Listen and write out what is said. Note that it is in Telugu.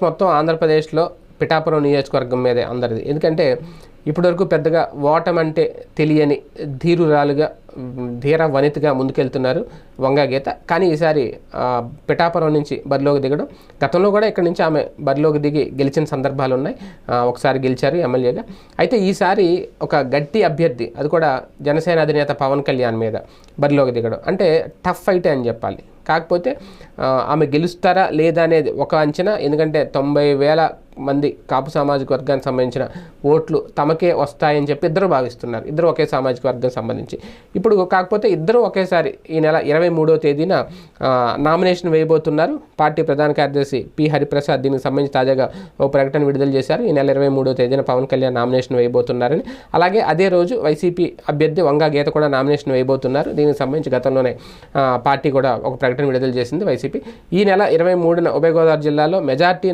మొత్తం ఆంధ్రప్రదేశ్లో పిఠాపురం నియోజకవర్గం మీదే అందరిది. ఎందుకంటే ఇప్పటివరకు పెద్దగా ఓటమంటే తెలియని ధీరురాలుగా ధీర వనితగా ముందుకెళ్తున్నారు వంగా గీత. కానీ ఈసారి పిఠాపురం నుంచి బరిలోకి దిగడం, గతంలో కూడా ఇక్కడ నుంచి ఆమె బరిలోకి దిగి గెలిచిన సందర్భాలు ఉన్నాయి. ఒకసారి గెలిచారు ఎమ్మెల్యేగా. అయితే ఈసారి ఒక గట్టి అభ్యర్థి, అది కూడా జనసేన అధినేత పవన్ కళ్యాణ్ మీద బరిలోకి దిగడం అంటే టఫ్ ఫైటే అని చెప్పాలి. కాకపోతే ఆమె గెలుస్తారా లేదా అనేది ఒక అంచనా. ఎందుకంటే 90,000 మంది కాపు సామాజిక వర్గానికి సంబంధించిన ఓట్లు తమకే వస్తాయని చెప్పి ఇద్దరు భావిస్తున్నారు. ఇద్దరు ఒకే సామాజిక వర్గం సంబంధించి. ఇప్పుడు కాకపోతే ఇద్దరు ఒకేసారి ఈ నెల 23వ తేదీన నామినేషన్ వేయబోతున్నారు. పార్టీ ప్రధాన కార్యదర్శి పి హరిప్రసాద్ దీనికి సంబంధించి తాజాగా ఓ ప్రకటన విడుదల చేశారు. ఈ నెల 23వ తేదీన పవన్ కళ్యాణ్ నామినేషన్ వేయబోతున్నారని. అలాగే అదే రోజు వైసీపీ అభ్యర్థి వంగా గీత కూడా నామినేషన్ వేయబోతున్నారు. దీనికి సంబంధించి గతంలోనే పార్టీ కూడా ఒక ప్రకటన విడుదల చేసింది వైసీపీ. ఈ నెల 23న ఉభయ గోదావరి జిల్లాలో మెజార్టీ